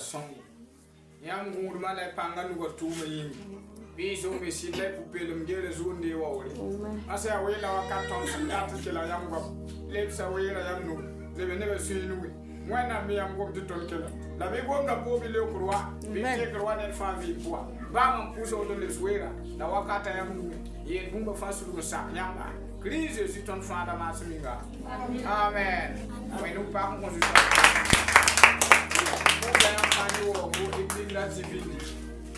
song. Yam gourma la panga no go tuma yim. Bi so me si la pupelum gere zunde wa wori. Asa we la waka ton sandata ke la yam go. Lepsa we la yam no. Le be ne su inu we. Mwana me yam go to kela. La be go na po bi le kurwa. Bi te kurwa ne fa vi poa. Ba man puso do le suera. La waka ta yam no. Ye bumba fasu go sa yamba. Crise si ton fanda masinga. Amen. We no pa ko so.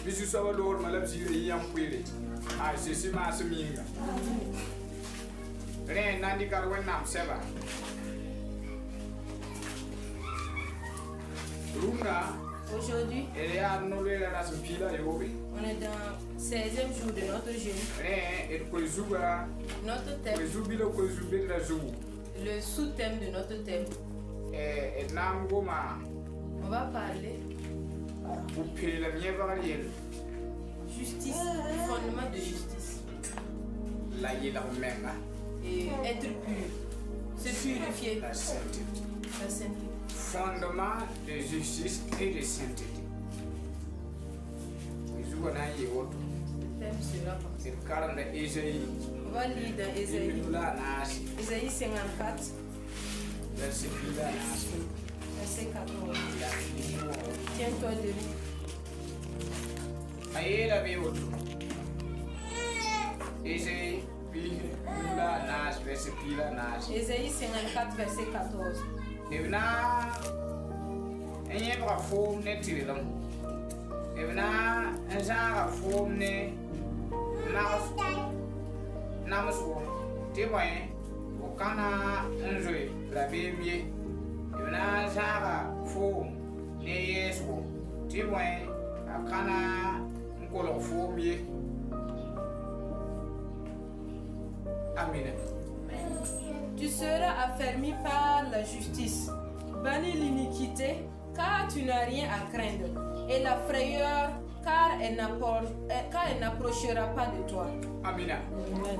Bisu sawa lor malab ziri yam kwele ai sisi ma seminga re nandi karwen nam seba Luna aujourd'hui elle a nolé la pila yobe on est dans 16e jour de notre jeûne re et ko zuba notre thème ko zubilo ko zubila zu le sous-thème de notre thème et nam goma on va parler justice, fondement de justice. Et être pur, se purifier. La sainteté. La sainteté. Fondement de justice et de sainteté. Le thème sera pensé. On va lire dans Ésaïe. Ésaïe 54. Verset 14. Tiens-toi debout. Ayela beoto. Ésaïe Ésaïe 54 verset 14. Evna enye bra fo ne tirilom. Evna enjara fo ne namaswo. Teboyen okana enjoy la bemie. Evna enjara fo ne yeso. Teboyen akana nkolo fo mie. Amen. Tu seras affermi par la justice, banni l'iniquité, car tu n'as rien à craindre, et la frayeur, car elle n'approchera pas de toi. Amen. Amen.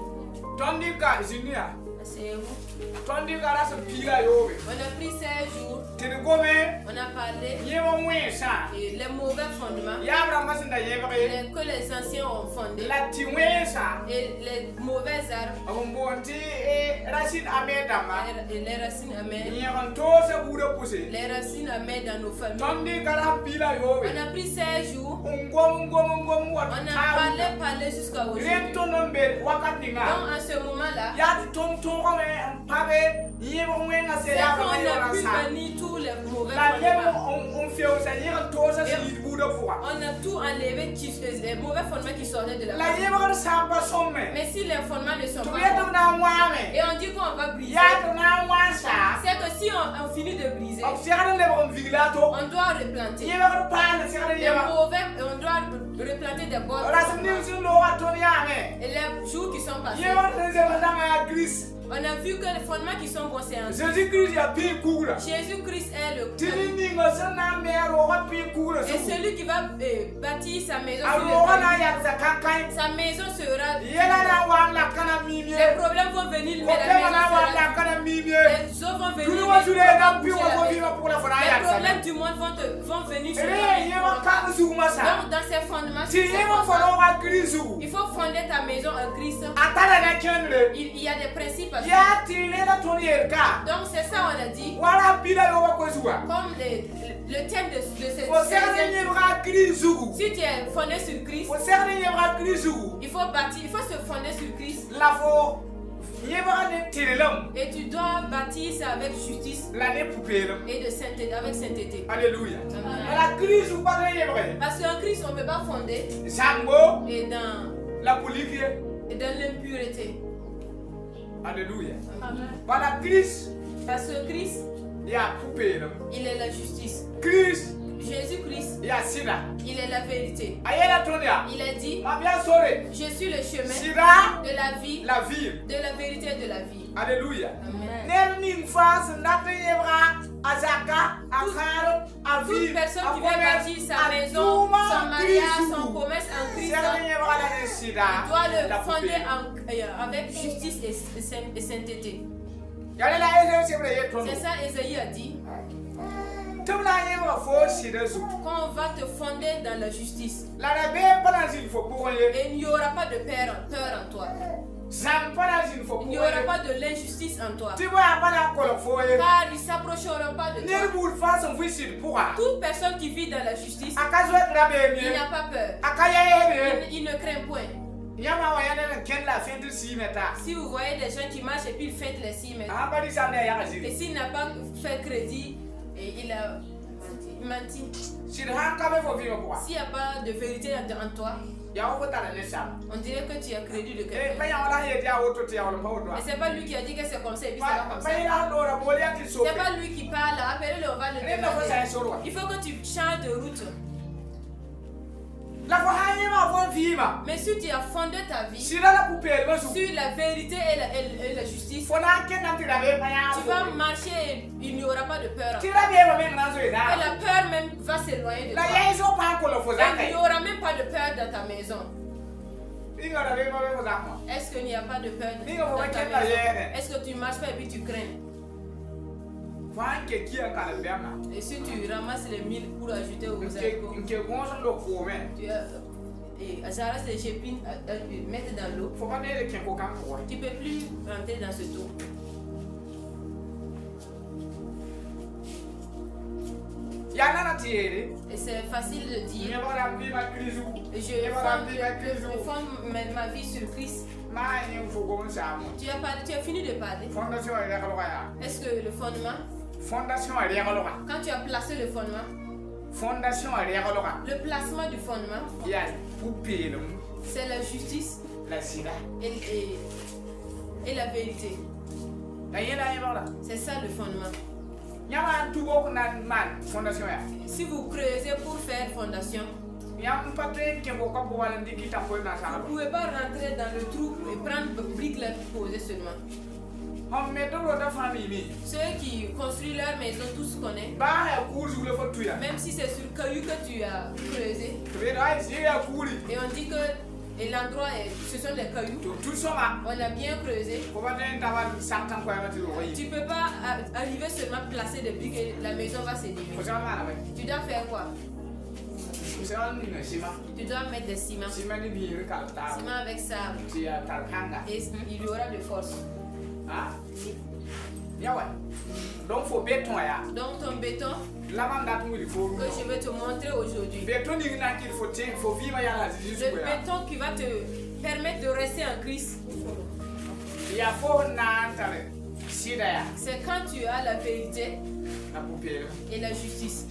Tandika zinia. Asseyez-vous. Tandika la se pila yobe. On a pris 16 jours. Tirigome. On a parlé Yemo mwesa. et les mauvais fondements Yabra masinda yebre. que les anciens ont fondés La tiwesa. et les mauvais arbres Ombonti e racine amedama. et les racines amères. Nyaman tosa bura poussé. Les racines amères dans nos familles. Tandika la pila yobe. On a pris 16 jours. Ngom On a parlé jusqu'à aujourd'hui. Rentonombe wakatinga. Donc en ce moment-là, Yati tonton me pabe yemo mwenga se c'est ya qu'on a pu sa. bannir tous les mauvais La fondements. yemo on fait aussi yero tosa si bura pouwa. On a tout enlevé les mauvais fondements qui sortaient de la La famille. yemo samba somme. Mais si les fondements ne sont Tu pas viens bons, na mwame. et on dit qu'on va briser, Ya na wansa. c'est que si on finit de briser, Observe le bon vigilato. on doit replanter. Yemo pa se Les mauvais, on doit replanter des bonnes. Ora ni sin lo atonia me. Et les jours qui sont passés, Yemo se madame Christ. on a vu que les fondements qui sont bons, c'est en Jésus-Christ ya pi kura. Jésus-Christ est le Tini ngosana me ro wa pi kura. et celui qui va bâtir sa maison sur Alo wana le ya zakankai. sa maison sera. Yela na wa la kana mimie. Les problèmes vont venir, mais Kope la wana wa maison la sera. kana mimie. Les eaux vont venir. Tulu wa mais jure on va na pi bouger wa la ko maison. viva pour la fona Les ya. problèmes du monde vont venir sur Eh yema la ka suguma sa. Donc dans ces fondements, Si yema fona wa Christ. il faut fonder ta maison en Christ. Atala na kenle. Il y a des principes à suivre. Ya tilela toni erka. Donc c'est ça on a dit. Wala pila yo wa ko zuwa. Comme le thème de cette Faut serre saison. yema Christ. Si tu es fondé sur Christ, Faut serre yema Christ. il faut bâtir, il faut se fonder sur Christ. La fo yema ne tirelam. Et tu dois bâtir ça avec justice La ne poupelam. et de sainteté, avec sainteté. Alléluia. Amen. La Christ ou pas yema. Parce qu'en Christ, on ne peut pas fonder Zango et dans la politique. l'impureté. Alléluia. Amen. Voilà Christ. Parce que Christ, Ya poupelam. il est la justice. Christ. Jésus-Christ, Ya sida. il est la vérité. Ayela tonia. Il a dit, Ma bien sore. je suis le chemin Sida de la vie, la vie. de la vérité et de la vie. Alléluia. Amen. Nen min fas ndate yebra azaka akaro Toute avi. personne qui veut bâtir sa maison, son mariage, son commerce en Christ, Serve yebra la sida. doit le La fonder poupée. avec justice et sainteté. Yale la eze sebre yeton. C'est ça Ésaïe a dit. Tum la yema fo sida zu. Quand on va te fonder dans la justice. La rabe panazil fo boye. Et il n'y aura pas de peur en toi. Zam panazil fo Il n'y boye. aura pas de l'injustice en toi. Tu vois pas ko fo ye. Car ils s'approcheront pas de toi. Ne bul façon visit pourra. Toute personne qui vit dans la justice, Akazo rabe il mi. n'a pas peur. Akaya Il ne craint point. Yama wa yana ken la fin de 6 mètres. Si vous voyez des gens qui marchent et puis ils fêtent les 6 mètres, Ah bari sa ne ya et azili. s'il n'a pas fait crédit, et il a menti. Sir han ka be fo vi ko. S'il n'y a pas de vérité en toi, Ya o ta ne sa. on dirait que tu as crédit de Eh quelqu'un. pa ya wala ye dia auto ti ya wala pa Et do. c'est pas lui qui a dit que c'est comme ça et puis ça va comme ça. Pa ya do ra bolia ti so. C'est pas lui qui parle, appelez-le, on va le Ne ko sa demander. so ro. Il faut que tu changes de route. La fo ha ye ma fo vi ma. Mais si tu as fondé ta vie Sira la poupée ba su. sur la vérité et la justice, Fo na ken na ti rabe pa ya. tu vas marcher et il n'y aura pas de peur. Ti rabe ba men na so Et ida. la peur même va s'éloigner de La toi. ye so pa ko lo fo za Et il n'y kai. aura même pas de peur dans ta maison. Inga rabe ba be fo za ma. Est-ce qu'il n'y a pas de peur Ni dans ko ta ken la maison? ye. Est-ce que tu marches pas et puis tu crains? Fo an ke ki an ka la be ma. Et si tu ramasses les 1000 pour ajouter aux haricots, Nke gonso lo ko men. tu ramasse les chépines, mettre dans l'eau, Faut pas dire qu'il y a aucun quoi. tu ne peux plus rentrer dans ce tour. Il y a un attiré. Et c'est facile de Il y dire. a un petit crise. Je fonde ma vie sur Christ. Tu as fini de parler. Fondation est là. Est-ce que le fondement, Fondation est là. quand tu as placé le fondement, Fondation est là. le placement du fondement, Il y a poupée, c'est la justice la sida. et la vérité. C'est ça le fondement. Il y a un tout beau man. Fondation. Si vous creusez pour faire fondation, Il y a un papier qui est beaucoup pour aller dire qu'il t'a posé dans sa vous ne pouvez pas rentrer dans le trou et prendre briques là pour poser seulement. On met dans votre famille. Ceux qui construisent leur maison, tous connaissent. Bah, il court sur le fauteuil. Même si c'est sur caillou que tu as creusé, Tu verras, il y a couru. et on dit que et l'endroit, ce sont des cailloux, Tout ça va. on a bien creusé. Comment t'as certains points à te Tu ne peux pas arriver seulement à placer des briques et la maison va s'élever. Tu dois faire quoi? Tu dois mettre des ciments. Ciment avec sable. Et il y aura de force. Donc il faut béton. Donc ton béton que je vais te montrer aujourd'hui. Il faut vivre Le béton qui va te permettre de rester en Christ. C'est quand tu as la vérité et la justice.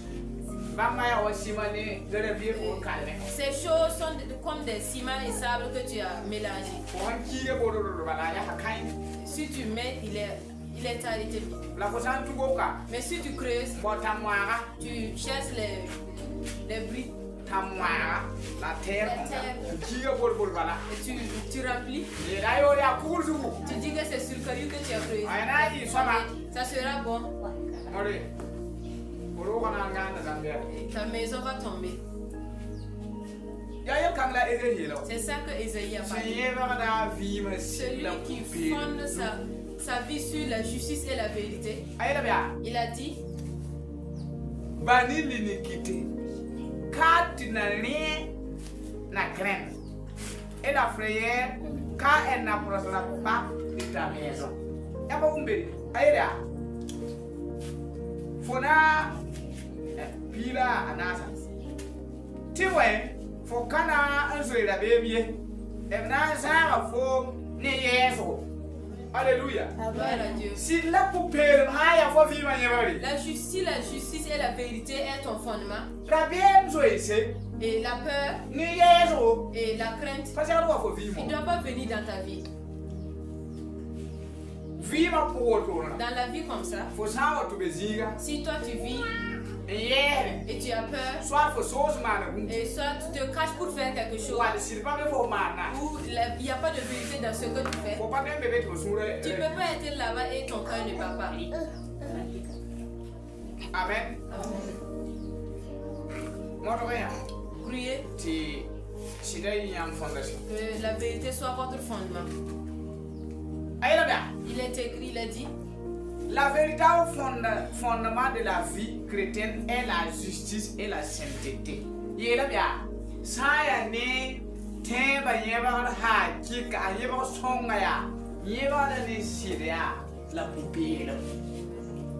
Ces choses sont comme des ciments et sable que tu as mélangés. Si tu mets, il est arrêté. Mais si tu creuses, tu cherches les briques, la terre, et tu remplis. Tu dis que c'est sur le caillou que tu as creusé. Ça sera bon. Et ta maison va tomber. C'est ça que Ésaïe a parlé. Celui qui fonde sa vie sur la justice et la vérité, il a dit, Bani l'iniquité, car tu n'as rien à craindre. Et la frayeur, car elle n'approchera pas de ta maison. Y'a pas de aïe, Fona pila anasa. Tiwe, for kana answer the baby. If not, Sarah for Yeso. Alléluia. gloire à Dieu. Si la poupée, haya for vivre. La justice et la vérité est ton fondement. La bien jouée, Et la peur ni Yeso. et la crainte, Parce qu'elle doit vivre. il ne doit pas venir dans ta vie. Vivre pour autre. Dans la vie comme ça, Faut savoir tout bézir. si toi tu vis et tu as peur, Soit faut sauce man. et soit tu te caches pour faire quelque chose, Soit c'est pas pour man. où il n'y a pas de vérité dans ce que tu fais, Faut pas même bébé tout sourire. tu ne peux pas être là-bas et ton cœur ne bat pas. Amen. Moi rien. Priez Si il y a une fondation. que la vérité soit votre fondement. Aïe là. Il est écrit, il a dit, La véritable fondement de la vie chrétienne est la justice et la sainteté. Yéla bien, ça y a né, temba yéba ha, kika yéba songa ya, yéba da né siria, la poupée.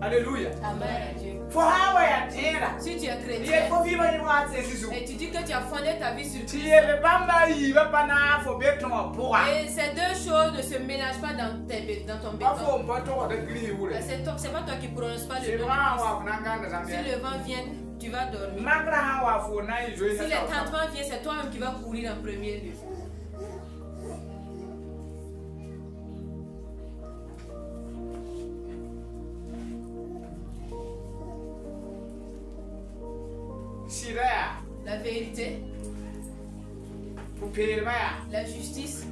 Alléluia. Amen. Faut avoir ya terra. Si tu es Il chrétien faut vivre une voie de Jésus. et tu dis que tu as fondé ta vie sur Tu Christ, es le bamba yiba pana faut béton pour. et ces deux choses ne se mélangent pas dans ton Pas béton. faut pas toi de gris ou C'est pas toi qui prononce pas c'est le nom vrai de wa nanga Christ. da Si le vent vient, tu vas dormir. Magra wa faut na Si les tentements viennent, c'est toi-même qui vas courir en premier lieu. Sira La vérité, poupée maya. la justice.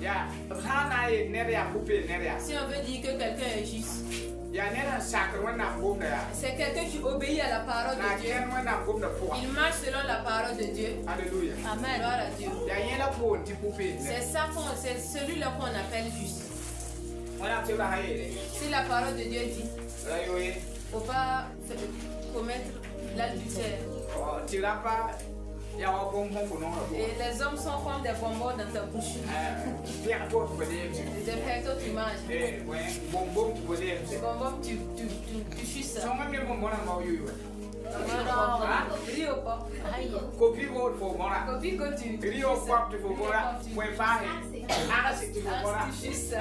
Ya, hana ye nere ya poupée nere ya. Si on veut dire que quelqu'un est juste, Ya nere sacre wana ngomna ya. c'est quelqu'un qui obéit à la parole Na de Dieu. ken wana ngomna pour. Il marche selon la parole de Dieu. Alléluia. Amen. Gloire à Dieu. Ya yela pour ti poupée. C'est celui-là qu'on appelle juste. Wana tebra haye. Si la parole de Dieu dit, Rayoye. faut pas commettre l'adultère. Oh, tira pas ya wa bonbon ko non. Et les hommes sont comme des bonbons dans ta bouche. Pierre toi pour dire. Des pertos tu manges. Eh, ouais, bonbon pour dire. Les bonbons tu suces. Son même bonbon na ma yoyo. Rio pas. Copie votre pour moi. Copie que tu Rio quoi tu pour moi. Point pas. Ah, c'est tu pour moi. tu suces.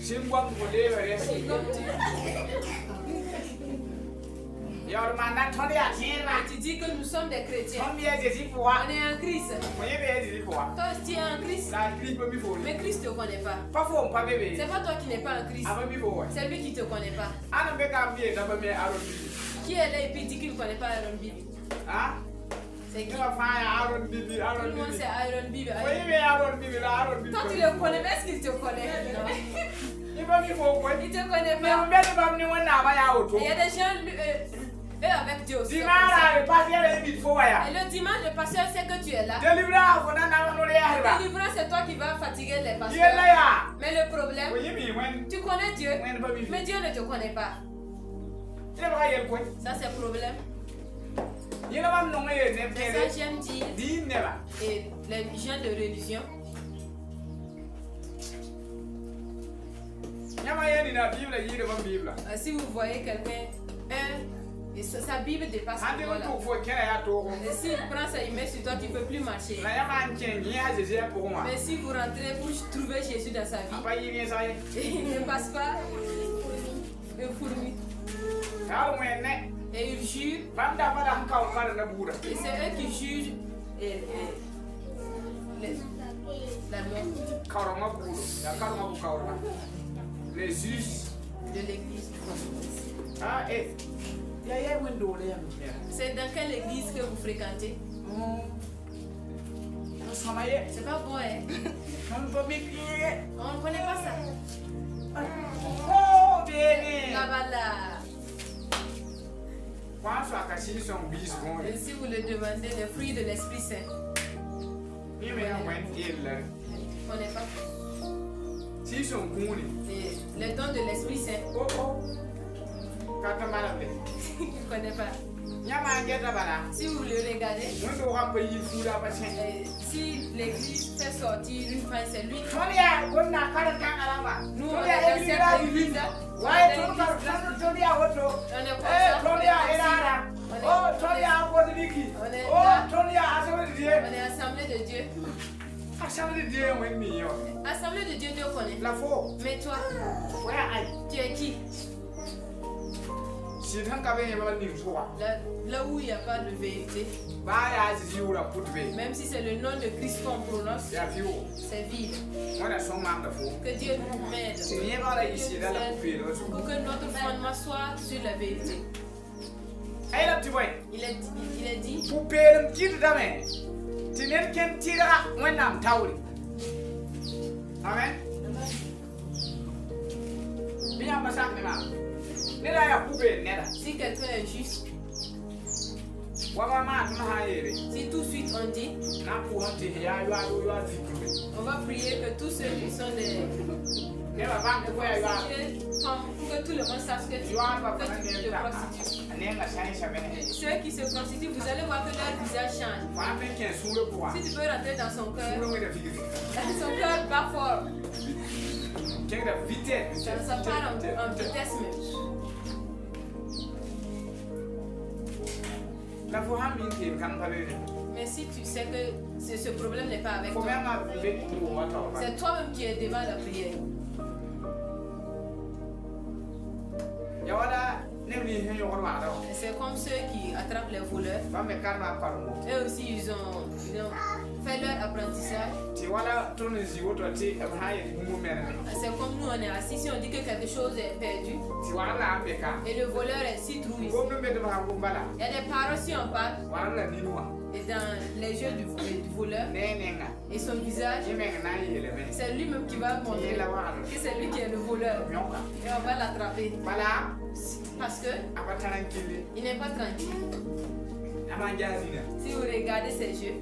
C'est moi pour dire reste. Comme tu Ya manda tondé à tiens. tu dis que nous sommes des chrétiens. Tondé à Jésus pour. On est en Christ. Moyen bien Jésus pour. Toi tu es en Christ. La Christ peut me faut. Mais Christ ne te connaît pas. Pas faut pas bébé. C'est pas toi qui n'es pas en Christ. Aba mi faut. C'est lui qui ne te connaît pas. Ana be ka bien da ba me aro. Qui est là et puis dit qu'il ne connaît pas Aaron Bibi? Ah? C'est qui? Tu vas faire Aaron Bibi, Tout Aaron le monde Bibi. c'est Aaron Bibi. Oui, mais Aaron Bibi, là, Aaron Bibi. Toi tu le connais, mais est-ce qu'il te connaît? Non. Il va me faut quoi? Il te connaît Mais on pas. vient de m'amener un naba ya auto. Et il y a des gens, eux avec Dieu aussi. Dimara, le pasteur est vite faut ya. Et le dimanche, le pasteur sait que tu es là. Délivra, on a na no le ya. Délivrance, c'est toi qui vas fatiguer les Il est là pasteurs. ya. Mais le problème, Oui, mais when tu connais Dieu, when ba mi. mais Dieu ne te connaît pas. Il va y quoi? Ça c'est le problème. Il va me nommer Mais ne ça j'aime dire, Dis neba. et les gens de religion, Nyama yeni na Bible yi de ma Bible. si vous voyez quelqu'un, et sa Bible dépasse Andi voilà. on faut kera ya to. Et s'il prend ça, il met sur toi, tu ne peux plus marcher. Na yama nchen yi ha Jésus pour moi. Mais si vous rentrez pour trouver Jésus dans sa vie, Apa yi ni sai. il ne passe pas un fourmi. Ya mo ene. Et il jure, Banda ba da ka ka na bura. et c'est eux qui jugent la mort Karama buru. Ya karama bu karama. Les juges. de l'église. Ah eh. Ya window le ya. C'est dans quelle église que vous fréquentez? Samaye. C'est pas bon, hein? On peut m'écrire. On ne connaît pas ça. Oh, bébé. Là-bas, là. Quand ça casse son bis bon. Et si vous le demandez, le fruit de l'Esprit Saint, Ni me en wen il là. on n'est pas. Si son gouni. Le don de l'Esprit Saint, Oh oh. Kata malade. il ne connaît pas. Nyama ngeta bala. Si vous le regardez, Mun do rampe yi fula ba sen. si l'église fait sortir une femme, c'est lui. Tolia gonna kala kan alama. Nous, on Tolia est dans église cette église. Ouais, Tolia woto. On est comme Eh, ça. Tolia erara. Oh, Tolia bodiki. Oh, Tolia assemblée de Dieu. On est assemblée de Dieu. Assemblée de Dieu wen mi yo. Assemblée de Dieu, Dieu connaît. La fo. Mais toi, Ouais, aïe. tu es qui? Si tan ka ben yeba ni so wa. Là où il n'y a pas de vérité, Ba ya ji ura putbe. même si c'est le nom de Christ qu'on prononce, Ya fiwo. c'est vide. Wana son ma da fo. Que Dieu nous m'aide. Si ni ba la ici da la couper le so. Pour que notre fondement soit sur la vérité. Ay la ti boy. Il est dit, Couper le kid da me. Ti nen ken tira wana tawri. Amen. Bien ma sak ni ma. Ni da ya couper ne da. si quelqu'un est juste, Wa ma tuna ha yere. si tout de suite on dit, Na ku han ti ya yo fikube. on va prier que tous ceux qui sont des Pour que tout le monde sache que tu te prostitues. Ceux qui se prostituent, vous allez voir que leur visage change. Si tu peux rentrer dans son cœur bat fort. Ça part en vitesse même. Mais si tu sais que ce problème n'est pas avec toi, c'est toi-même qui es devant la prière. C'est comme ceux qui attrapent les voleurs. Eux aussi, ils ont fait leur apprentissage. C'est comme nous, on est assis, si on dit que quelque chose est perdu, et le voleur est si trouvé. Il y a des paroles si on parle, et dans les yeux du voleur, et son visage, c'est lui-même qui va montrer que c'est lui qui est le voleur. Et on va l'attraper. Parce que il n'est pas tranquille. Si vous regardez ses yeux,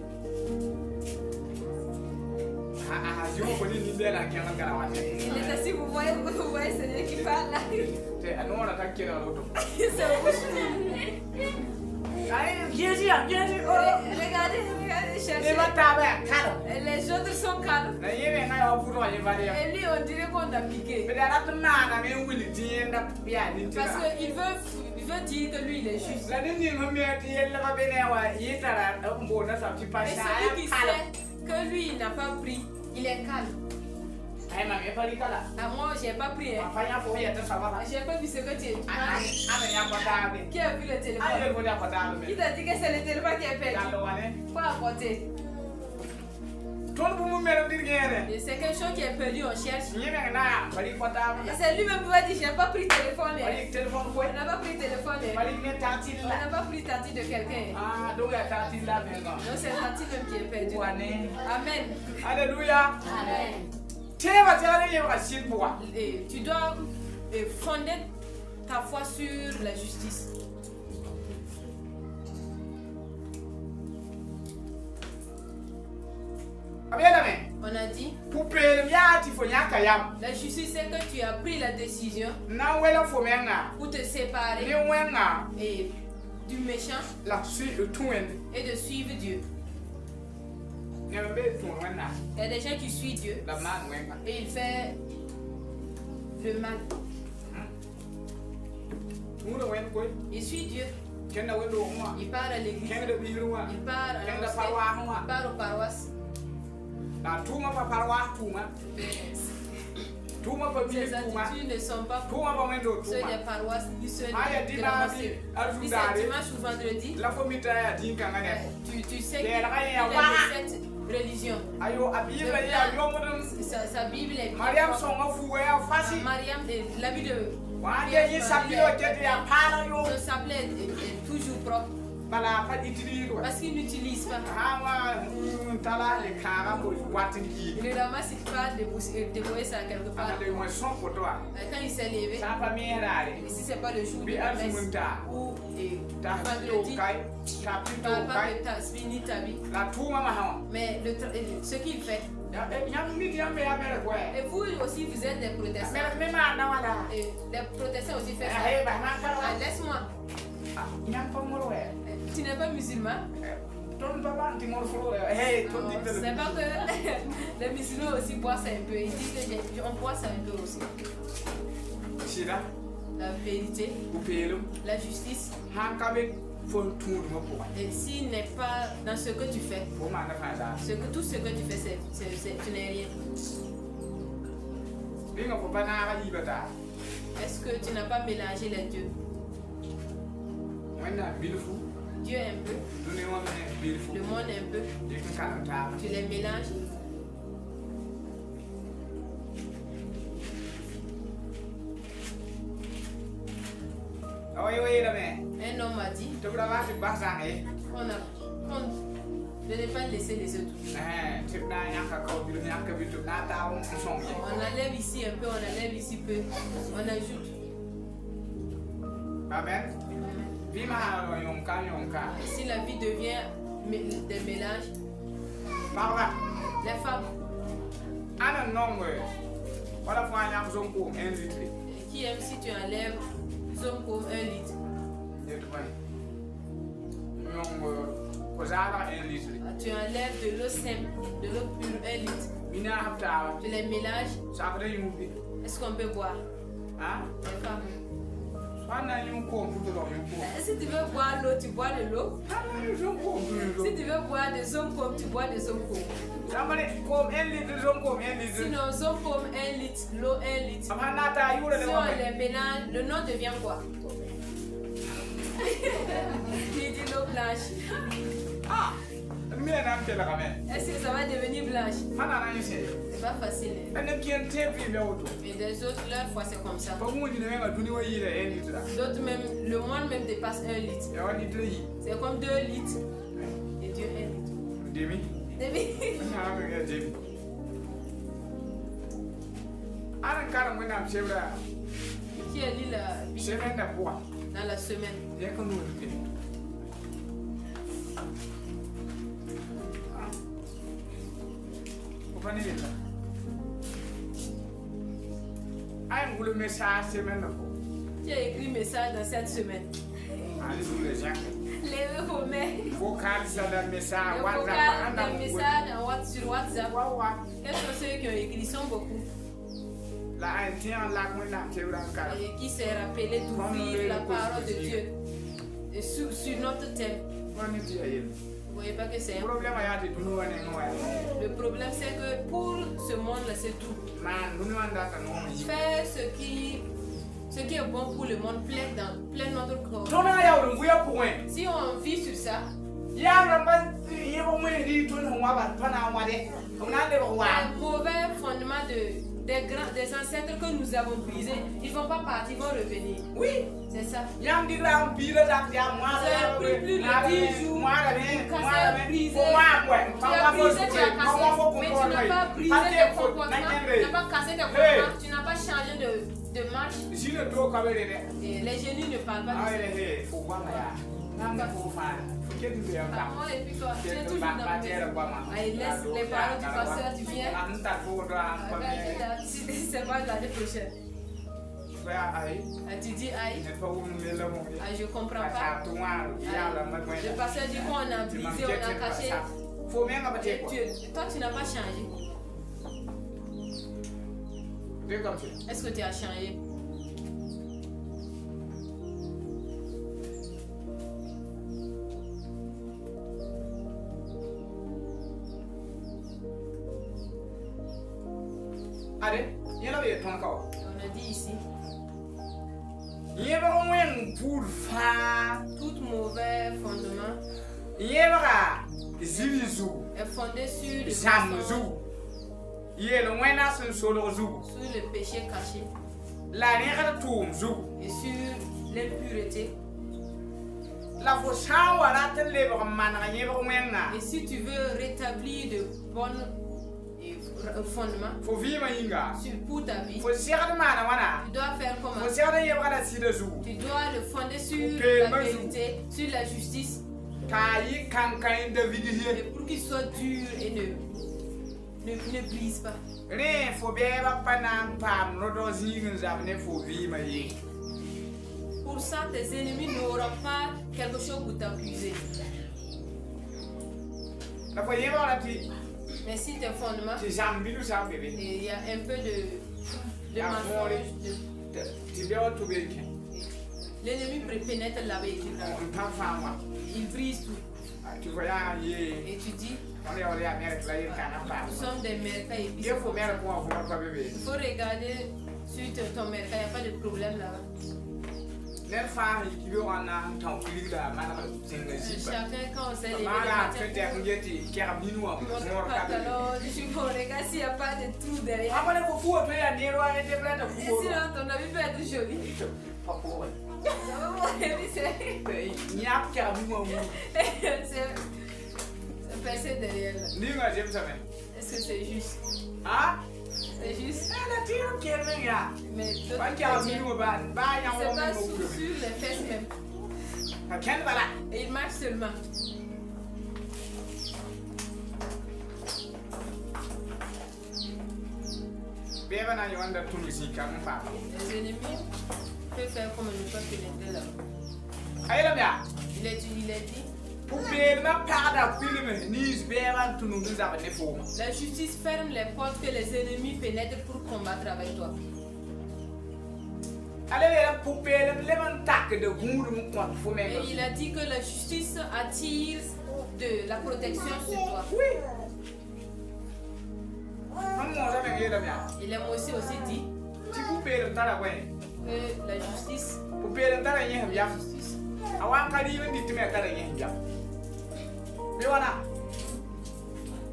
il est assis, vous voyez c'est lui qui parle là. C'est regardez, cherchez. Les autres sont calmes. Et lui, on dirait qu'on a piqué. Parce qu'il veut dire que lui, il est juste. Et celui qui sait que lui, il n'a pas pris, il est calme. Moi, j'ai pas pris. J'ai pas vu ce que tu es. Qui a vu le téléphone? Qui t'a dit que c'est le téléphone qui est perdu? Pas à côté. C'est quelque chose qui est perdu, on cherche. Et c'est lui-même qui va dire j'ai pas pris le téléphone. On n'a pas pris le téléphone. On n'a pas pris tati de quelqu'un. Donc c'est tati même qui est perdu. Amen. Alléluia. Amen. Tu dois fonder ta foi sur la justice. On a dit la justice, c'est que tu as pris la décision pour te séparer et du méchant et de suivre Dieu. Il y a des gens qui suivent Dieu et il fait le mal. Il suit Dieu. Il part à l'église. Il part à la mosquée. Il part aux paroisses. Ces attitudes ne sont pas pour ceux des paroisses ni ceux de la mosquée. Si c'est dimanche ou vendredi, tu sais qu'il a cette religion. Sa Bible est bien. Mariam, l'habit de son sablé est toujours propre. Parce qu'il n'utilise pas. Il ne ramasse pas déposer ça quelque part. Quand il s'est levé, et si ce n'est pas le jour de la messe ou vendredi, il ne parle pas de tasbih ni tabi. Mais ce qu'il fait. Et vous aussi, vous êtes des protestants. Et les protestants aussi font ça. Laisse-moi. Tu n'es pas musulman? C'est pas que les musulmans aussi boivent un peu. Ils disent qu'on boit ça un peu aussi. La vérité, la justice. Et s'il n'est pas dans ce que tu fais, tout ce que tu fais, tu n'es rien. Est-ce que tu n'as pas mélangé les dieux? Dieu un peu, le monde un peu, tu les mélanges. Un homme a dit de ne pas laisser les autres. On enlève ici un peu, on enlève ici peu, on ajoute. Amen. Si la vie devient des mélanges, les femmes, Voilà, faut un zone comme 1 litre. Qui aime si tu enlèves zone comme 1 litre? Tu enlèves de l'eau simple, de l'eau pure, 1 litre. Tu les mélanges. Est-ce qu'on peut boire? Les femmes. Si tu veux boire l'eau, tu bois de l'eau. Si tu veux boire des zoncom, tu bois des zoncom. Sinon, zoncom 1 litre, l'eau 1 litre. Si on les mélange, le nom devient quoi? Il dit l'eau blanche. Est-ce que ça va devenir blanche? C'est pas facile. Et des autres, leur fois c'est comme ça. D'autres même, le monde même dépasse 1 litre. C'est comme 2 litres. Et Dieu 1 litre. Demi. Qui a lu la Bible dans la semaine? Le message semaine. Tu as écrit message dans cette semaine. Levez vos mains. Vocal sur le message. Sur WhatsApp. Quels sont ceux qui ont écrit? Ils sont beaucoup. Et qui s'est rappelé d'ouvrir la parole de Dieu sur notre thème. Vous voyez pas que c'est un problème. Le problème c'est que pour ce monde-là c'est tout. Faire ce qui est bon pour le monde plein notre corps. Si on vit sur ça, un mauvais fondement des ancêtres que nous avons brisés, ils ne vont pas partir, ils vont revenir. Oui, c'est ça. Ça a pris plus de 10 jours pour casser, briser. Tu as brisé, tu as cassé, mais tu n'as pas brisé tes comportements, tu n'as pas cassé tes comportements, tu n'as pas changé de marche. Et les génies ne parlent pas de ça. Et puis toi, tu es toujours dans le allez, laisse les paroles du pasteur, tu viens. C'est pas l'année prochaine. Tu dis aïe. Je comprends pas. Le pasteur dit qu'on a brisé, on a caché. Et toi, tu n'as pas changé. Est-ce que tu as changé? On a dit ici. Tout mauvais fondement est fondé sur le péché caché et sur l'impureté. Et si tu veux rétablir de bonnes fondement pour ta vie, tu dois faire comment? Tu dois le fonder sur la vérité, sur la justice, et pour qu'il soit dur et ne brise pas. Pour ça, tes ennemis n'auront pas quelque chose pour t'accuser. Mais si tes fondements, il y a un peu de mensonge, l'ennemi pénètre la vérité. Il brise tout. Et tu dis, nous sommes des mercas et puis il faut regarder sur ton mercat, il n'y a pas de problème là-bas. Chacun, quand on s'est levé le regarde s'il n'y a pas de trou derrière. Et sinon, ton ami peut être joli. C'est percé derrière là. Est-ce que c'est juste? C'est juste. Mais c'est pas sur les fesses même. Et il marche seulement. beba na yonda tunisi kan fa Les ennemis peuvent faire comme ne pas pénétrer là. ayela mia Il est dit. poupée na pada filme nis beba tunu nza ba ne fo La justice ferme les portes que les ennemis pénètrent pour combattre avec toi. allez la poupée le man tak de gour mu ko fo me Et il a dit que la justice attire de la protection sur toi. oui am mo sa me yela mia Il a aussi dit ti poupée le tara ko que la justice, poupée le tara yen ya awan kadi ben dit me tara yen ya be wana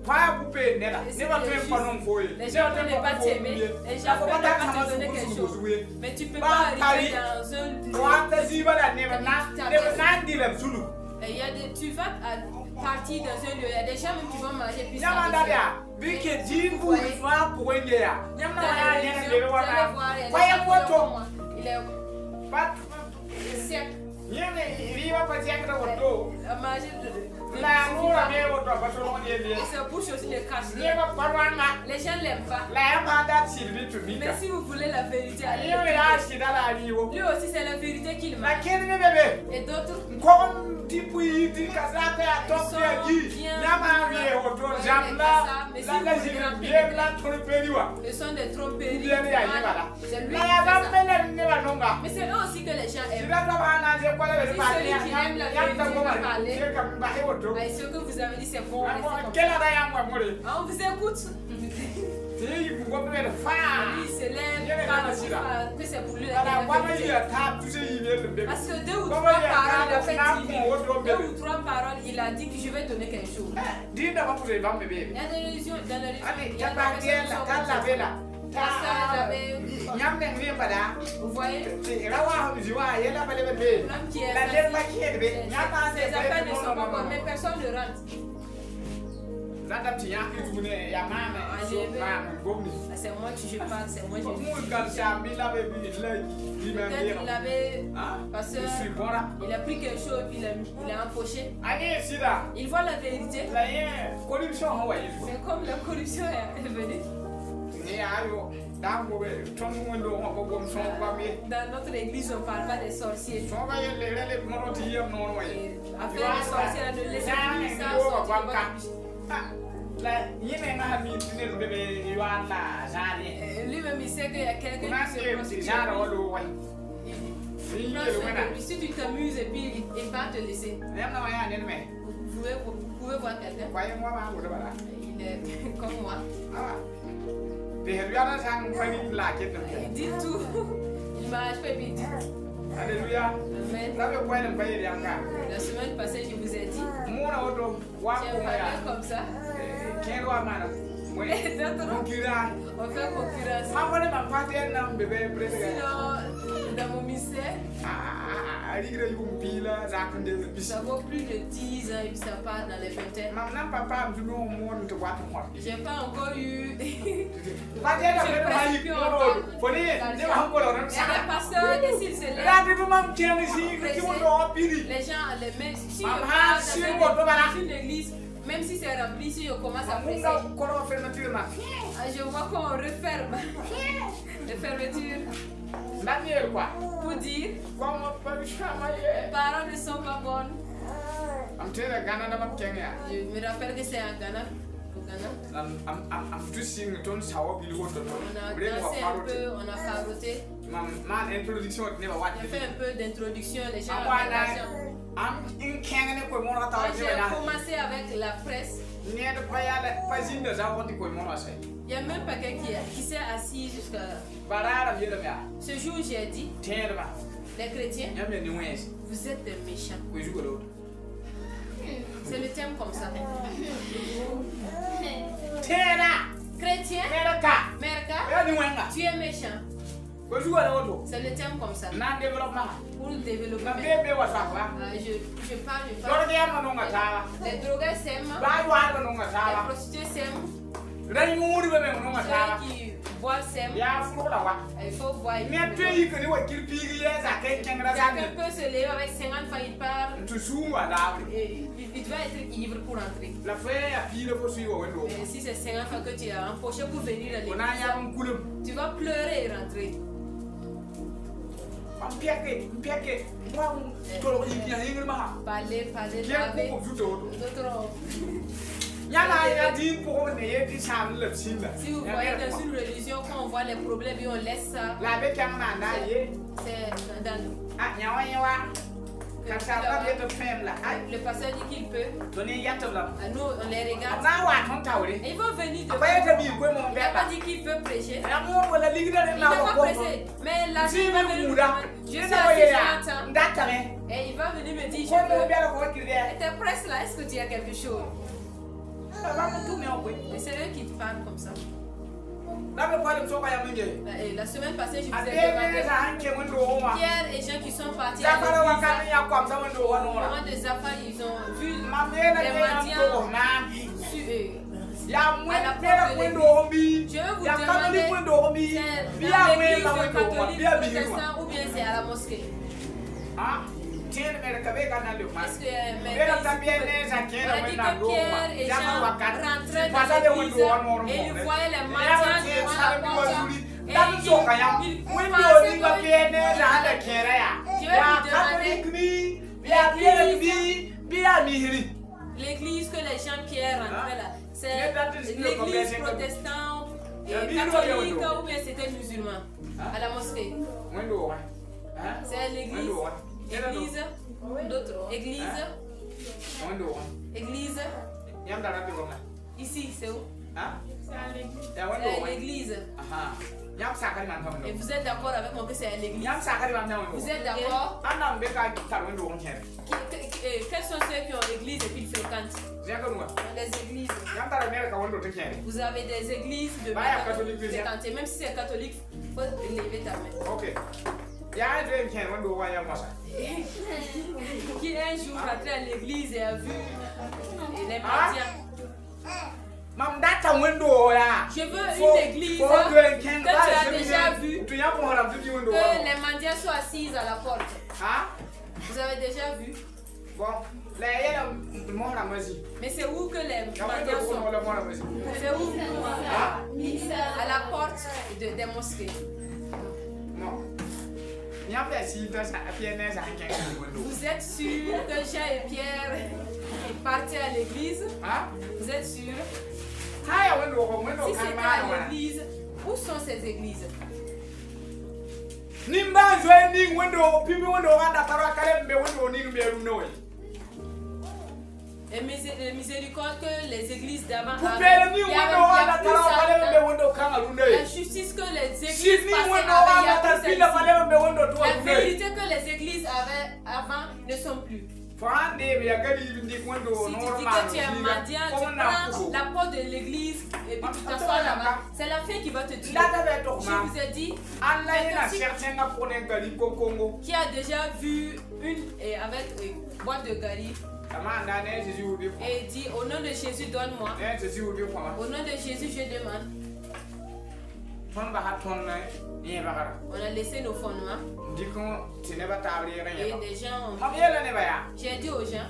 pas poupée ne la ne va même pas non foyer les gens ne peuvent pas t'aimer, les gens ne peuvent pas te donner quelque chose. Mais tu peux pas arriver dans un lieu. Et il y a des, tu vas partir dans un lieu, il y a des gens même qui vont manger puis ça. Il est sec. À manger sa bouche aussi le cache. Les gens ne l'aiment pas. Mais si vous voulez la vérité, lui aussi c'est la vérité qu'il m'a. Et d'autres ce sont des tromperies. C'est lui qui fait ça. Mais c'est eux aussi que les gens aiment. Si celui qui aime la vérité va parler, ce que vous avez dit c'est bon. On vous écoute. Lui se lève, parle, que c'est pour lui la vérité. Parce que 2 ou 3 paroles, il a fait dire. 2 ou 3 paroles, il a dit que je vais donner quelque chose. Il y a des religions, dans la religion, il y a des personnes vous voyez, l'homme qui est ses affaires ne sont pas bonnes, mais personne ne rentre. C'est moi qui je parle, c'est moi qui je peut-être il avait, parce qu'il a pris quelque chose puis il a empoché. Il voit la vérité. C'est comme la corruption est venue. Dans notre église, on ne parle pas des sorciers. Affaire des sorciers, ne laissez plus ça sortir. Lui-même, il sait qu'il y a quelqu'un qui se prostitue. Si tu t'amuses et puis il va te laisser. Vous pouvez voir quelqu'un. Il est comme moi. Il dit tout. Il marche pas et puis il dit. Alléluia. Amen. La semaine passée, je vous ai dit. J'ai parlé comme ça. Et d'autres, on fait concurrence. Sinon, dans mon ministère, ça vaut plus de 10 ans et puis ça part dans les vingtaines. J'ai pas encore eu. Il y a des pasteurs et s'ils se lèvent, les gens les mettent. Si je pars dans une église, même si c'est rempli, si je commence à presser, je vois qu'on referme les fermetures. Pour dire, les paroles ne sont pas bonnes. Je me rappelle que c'est en Ghana. Au Ghana. On a dansé un peu, on a faroté. J'ai fait un peu d'introduction, les gens ont l'argent. J'ai commencé avec la presse. Il n'y a même pas quelqu'un qui s'est assis jusqu'à là. Ce jour, j'ai dit, les chrétiens, vous êtes des méchants. C'est le thème comme ça. Chrétien, Merka, tu es méchant. C'est le thème comme ça. Pour le développement. Je parle. Les drogués s'aiment. Les prostituées s'aiment. Ceux qui boire sème. Il faut boire. Chacun peut se lever avec 50 francs, il part. Il doit être ivre pour entrer. Et si c'est 50 francs que tu as empoché pour venir à l'église, tu vas pleurer et rentrer. Parler, laver. Si vous voyez dans une religion, quand on voit les problèmes et on laisse ça, c'est dans nous. Le pasteur dit qu'il peut. Nous, on les regarde. Et ils vont venir de il n'a pas dit qu'il peut prêcher. Il n'a pas prêché. Mais la vie va venir. Je suis assis, j'entends. Et il va venir me dire, je peux. Et t'es presse là, est-ce que tu as quelque chose? Et c'est eux qui te parlent comme ça. La semaine passée, je vous ai demandé Pierre et Jean qui sont partis à l'église. Au moment de Zafar, ils ont vu les mendiants sur eux. À la porte de l'église. Je vais vous demander, c'est dans l'église catholique, protestant ou bien c'est à la mosquée? Est-ce que on a dit que Pierre et Jean rentraient dans l'église et ils voyaient les mendiants devant la porte et ils pensaient que l'église que les gens Pierre rentraient là, c'est l'église protestante et catholique ou bien c'était musulman à la mosquée? C'est l'église. Église. Ici, c'est où? C'est à l'église. Et vous êtes d'accord avec moi que c'est à l'église? Vous êtes d'accord? Quels sont ceux qui ont l'église et qui le fréquentent? Les églises. Vous avez des églises de fréquenter, même si c'est catholique, il faut lever ta main. Ok. Qui un jour rentré à l'église et a vu les mendiants? Je veux une église que tu as déjà vu, que les mendiants soient assis à la porte. Vous avez déjà vu? Mais c'est où que les mendiants sont? C'est où? À la porte des mosquées. Vous êtes sûr que Jean et Pierre partaient à l'église? Vous êtes sûr? Si c'était à l'église, où sont ces églises? Et miséricorde que les églises d'avant avaient. La justice que les églises passaient avaient. La vérité que les églises avaient avant ne sont plus. Si tu dis que tu es mendiant, tu prends la porte de l'église et puis tu t'assois là-bas. C'est la fin qui va te tuer. Je vous ai dit, qui a déjà vu une avec boîte de gari et dit au nom de Jésus donne-moi. Au nom de Jésus je demande. On a laissé nos fondements. Et des gens ont... J'ai dit aux gens,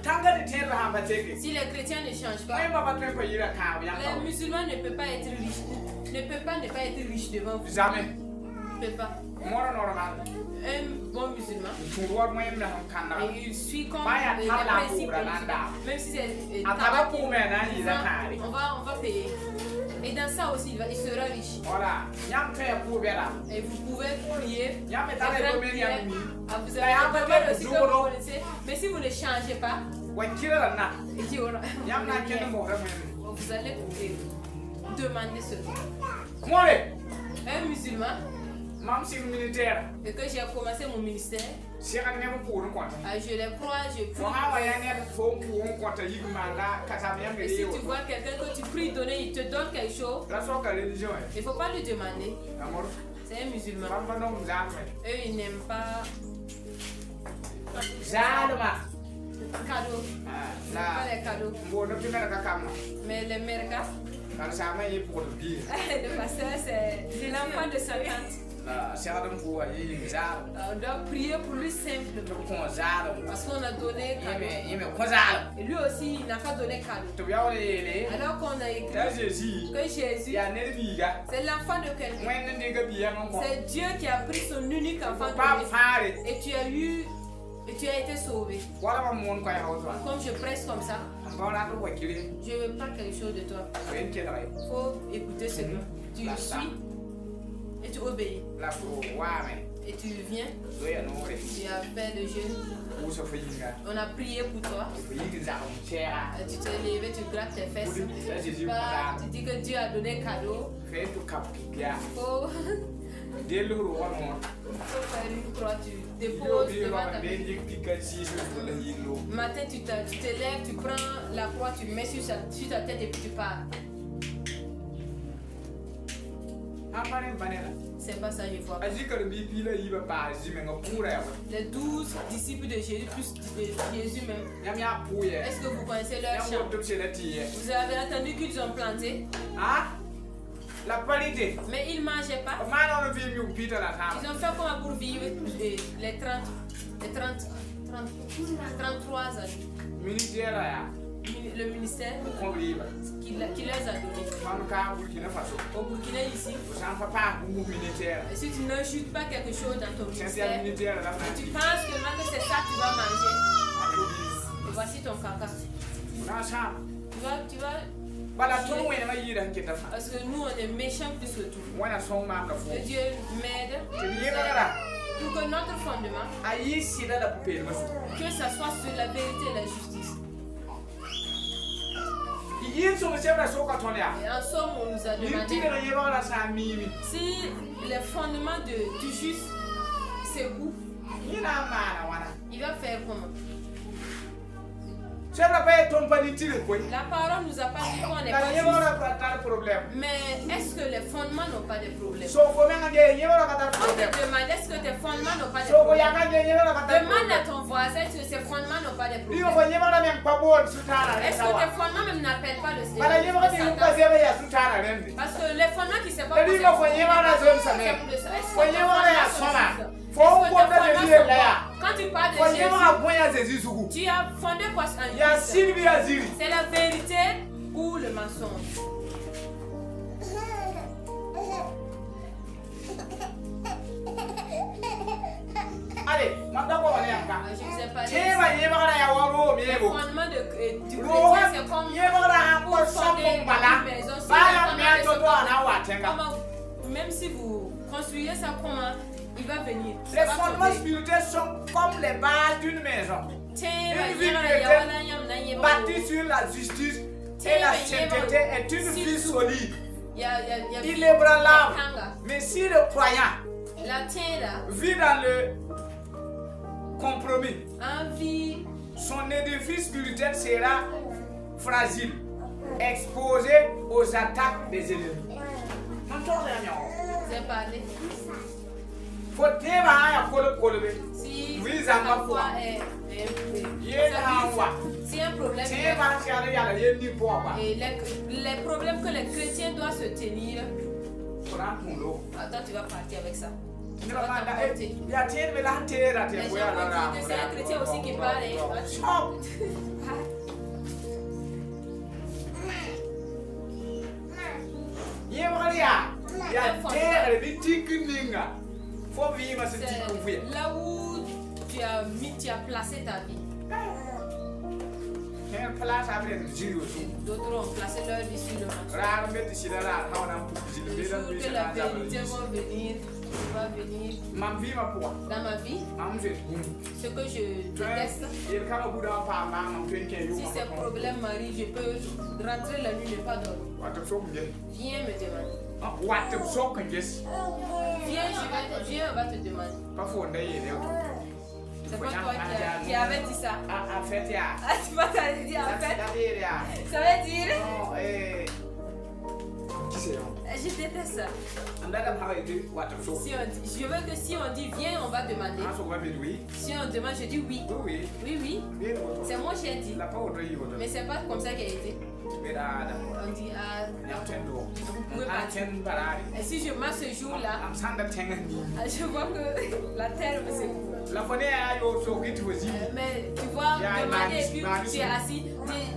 si les chrétiens ne changent pas, les musulmans ne peuvent pas être riches. Ne peuvent pas ne pas être riches devant vous. Jamais. Ne peuvent pas. Un bon musulman, et il suit comme les principes, même si c'est on va payer. Et dans ça aussi, il sera riche. Voilà. Et vous pouvez prier. Vous avez aussi que vous connaissez. Mais si vous ne changez pas, vous allez demander cela. Un musulman, et que j'ai commencé mon ministère, je les crois, je prie. Et si tu vois quelqu'un que tu pries donner, il te donne quelque chose, il ne faut pas lui demander. C'est un musulman. Eux, ils n'aiment pas cadeaux. Pas les cadeaux. Mais les mergas, Quand ça m'a pour le bien. Le pasteur, c'est l'enfant de sa tante. On doit prier pour lui simplement. Parce qu'on a donné cadeau. Et lui aussi, il n'a pas donné cadeau. Alors qu'on a écrit que Jésus, c'est l'enfant de quelqu'un. C'est Dieu qui a pris son unique enfant et tu as eu et tu as été sauvé. Comme je presse comme ça, je veux pas quelque chose de toi. Il faut écouter ce que tu suis et tu obéis. Et tu viens, tu as fait le jeûne. On a prié pour toi. Tu t'es levé, tu grattes tes fesses. Tu dis que Dieu a donné cadeau. Faut faire une croix, tu déposes devant ta vie. Matin, tu te lèves, tu prends la croix, tu mets sur ta tête et puis tu pars. C'est pas ça, je vois. Les 12 disciples de Jésus, plus de Jésus même. Est-ce que vous connaissez leur chant? Vous avez entendu qu'ils ont planté? La qualité. Mais ils ne mangeaient pas. Ils ont fait comment pour vivre les 33 années. Le ministère qui les a donnés. Au Burkina ici. Et si tu n'ajoutes pas quelque chose dans ton ministère, tu penses que maintenant c'est ça que tu vas manger. Et voici ton caca. Tu vas parce que nous on est méchants plus que tout. Que Dieu m'aide pour que notre fondement, que ça soit sur la vérité et la justice. Et en somme, on nous a demandé si les fondements du juste s'écoulent, il va faire comment? La parole nous a pas dit qu'on n'est pas juste. Mais est-ce que les fondements n'ont pas de problème? On te demande, est-ce que tes fondements n'ont pas de problème? Demande à ton voisin si ses fondements n'ont pas de problème. Est-ce que tes fondements même n'appellent pas le Seigneur? Parce que les fondements qui ne sont pas posés, quand tu parles de Jésus, tu as fondé quoi en Jésus? C'est la vérité ou le mensonge? Allez, maintenant je vous ai parlé. Le fondement du chrétien, c'est comme pour fonder une maison. Même si vous construisez ça, comment il va venir? Les fondements spirituels sont comme les bases d'une maison. Une vie chrétienne bâtie sur la justice et la sainteté est une vie solide. Inébranlable. Mais si le croyant vit dans le compromis, son édifice spirituel sera fragile, exposé aux attaques des ennemis. J'ai parlé. Si un problème et les problèmes que les chrétiens doivent se tenir, attends, tu vas partir avec ça. Tu vas t'emporter. Les gens vont dire que c'est un chrétien aussi qui parle. Là où tu as placé ta vie. D'autres ont placé leur vie sur le mensonge. Le jour que la vérité va venir dans ma vie, ce que je déteste, si ces problèmes m'arrivent, je peux rentrer la nuit et pas dormir. Viens me demander. Viens, on va te demander. C'est pas toi qui avais dit ça. C'est pas toi qui as dit en fait. Ça veut dire. Je déteste ça. Je veux que si on dit viens, on va demander. Si on demande, je dis oui. Oui. C'est moi qui ai dit. Mais c'est pas comme ça qu'il a été. On dit ah. Vous pouvez partir. Et si je marche ce jour-là, je vois que la terre me secoue. Mais tu vois, demander et puis tu es assis.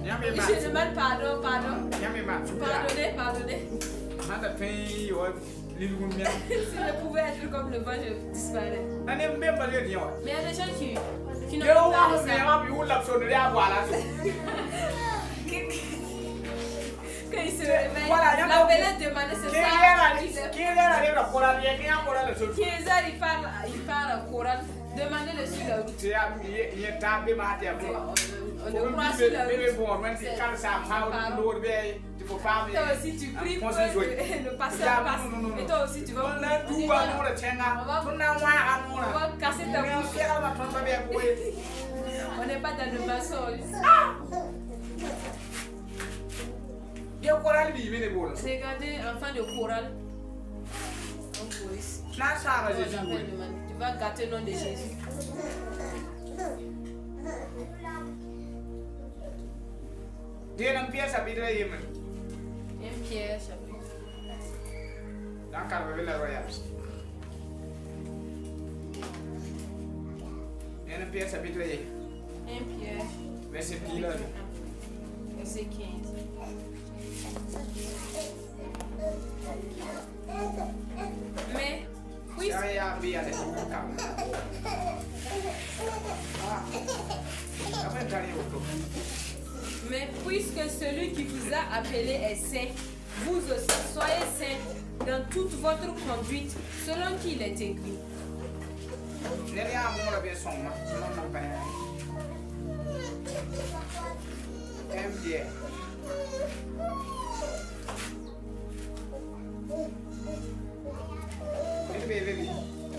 Je demande pardon. Pardonnez. Si je pouvais être comme le vent, je disparaîais. Mais il y a des gens qui n'ont pas de ça. Quand ils se réveillent, la belle demande c'est ça. Il parle au Coran. Demandez-le sur la route. On le croit sur la route. Toi aussi tu pries pour que le passeur passe. Et toi aussi tu vas casser ta bouche. On n'est pas dans le mensonge. Regardez enfant de chorale. Tu vas gâter le nom de Jésus. Un Pierre chapitre 1. 1 Pierre chapitre. Dans Calvary la Royale. 1 Pierre chapitre 1. 1 Pierre. Verset 15. Verset 15. Mais oui. Mais puisque celui qui vous a appelé est saint, vous aussi soyez saints dans toute votre conduite, selon qu'il est écrit.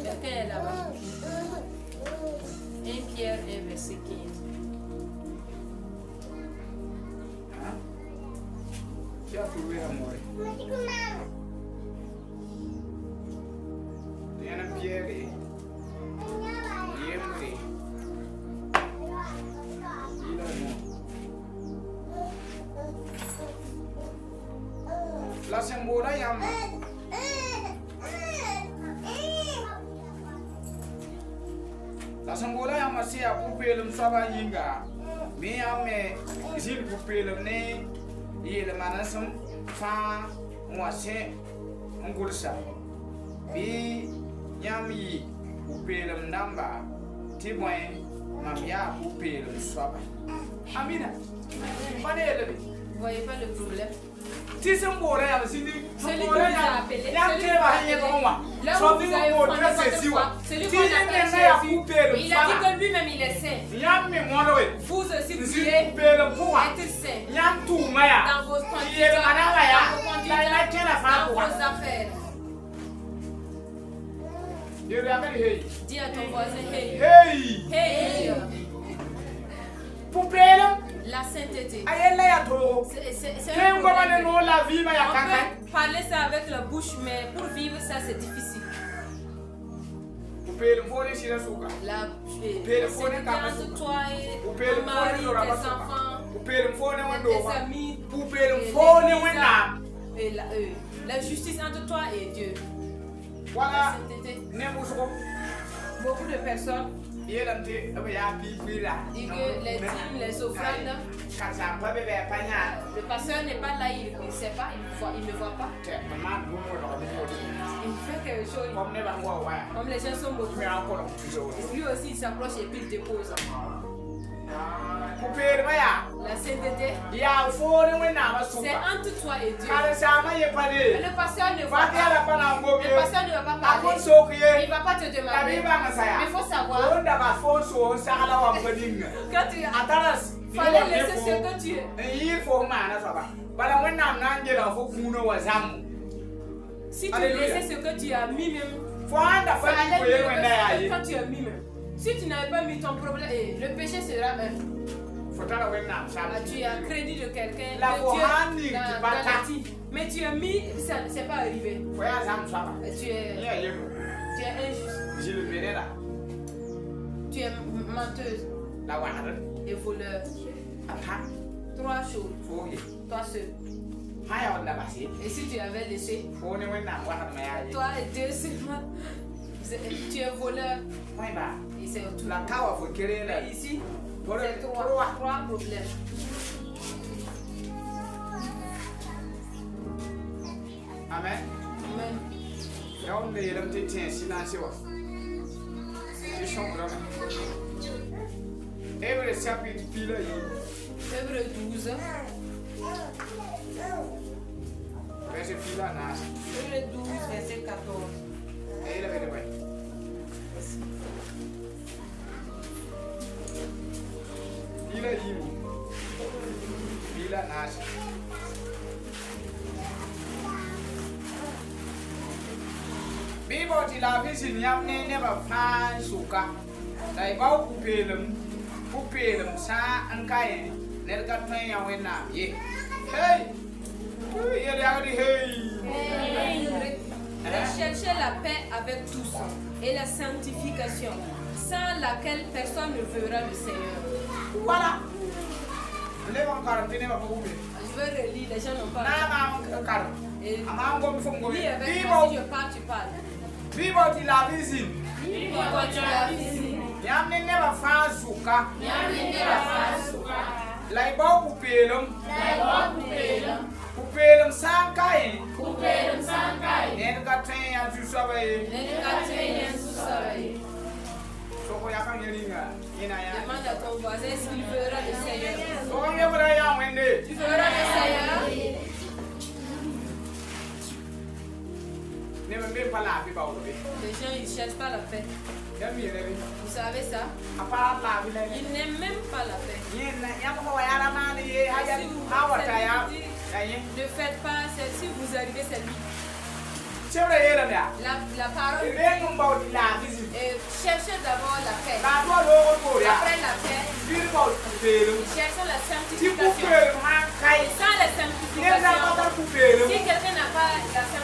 Quelqu'un est là-bas. 1 Pierre 1 verset 15. Tu as trouvé l'amour. Tu as un Pierre. La sembola yam. La sembola yam si a pupelum saba yinga. Mi ame zil pupelum ne yele manasum fa mwase ngursa. Bi yami pupelum namba tibwen mamia pupelum saba. Amina. Vous voyez pas le problème? Celui qui vous a appelé, là où vous avez il a dit que lui-même il est saint. Vous aussi vous devez être saint dans vos conduites, dans vos affaires. Dis à ton voisin, hey. Hey. La sainteté. C'est un problème. On peut parler ça avec la bouche, mais pour vivre ça c'est difficile. La sainteté entre toi et ton mari, tes enfants, tes amis, et la justice entre toi et Dieu. Voilà. Beaucoup de personnes disent que les dîmes, les offrandes, le pasteur n'est pas là, il ne sait pas, il ne voit pas. Il fait quelque chose, comme les gens sont beaucoup. Lui aussi il s'approche et puis il dépose. La sainteté, c'est entre toi et Dieu. Mais le pasteur ne voit pas. Le pasteur ne va pas parler. Il ne va pas te demander. Mais il faut savoir. Quand tu fallait laisser ce que tu es. Si tu laissais ce que tu as mis même. Quand tu as mis même. Si tu n'avais pas mis ton problème, le péché sera un. Tu as crédit de quelqu'un, de Dieu, dans la vie. Mais tu as mis, ça n'est pas arrivé. Tu es injuste. Tu es menteuse et voleur. 3 choses. toi seul. Et Et si tu avais laissé toi et Dieu seulement, tu es voleur. Et c'est tout. Et ici, c'est trois problèmes. Amen. Amen. Hébreu chapitre Hébreu 12. verset pila nas. Hébreu 12, verset 14. Pila yimu. Pila nas. Bibo ti la visin yam ne ba fan suka. Dai ba kupelum sa an kai ne ka tan ya wena ye. Hey! Recherchez la paix avec tous et la sanctification, sans laquelle personne ne verra le Seigneur. Voilà. Je veux relire, les gens n'ont pas. Et lis avec moi, si je parle, tu parles. Bibo ti la visin. Yam ne ba fan suka. Lai ba kupelum sankai. Nen ka tan ya tu sabai. Soko ya kan yeringa. Ina ya. Demande à ton voisin s'il verra le Seigneur. Soko ye bra ya wende. Tu verras le Seigneur. Ne me pas la fi ba wo be. Les gens ils cherchent pas la paix. Ya mi re. Vous savez ça? Apa la bi la. Ils n'aiment même pas la paix. Yena ya ko ya la ma ni ye ha ya ha wa ta ya. Ne faites pas, si vous arrivez, c'est lui. La parole dit, cherchez d'abord la paix. Après la paix, cherchez la sanctification. Et sans la sanctification, si quelqu'un n'a pas la sanctification,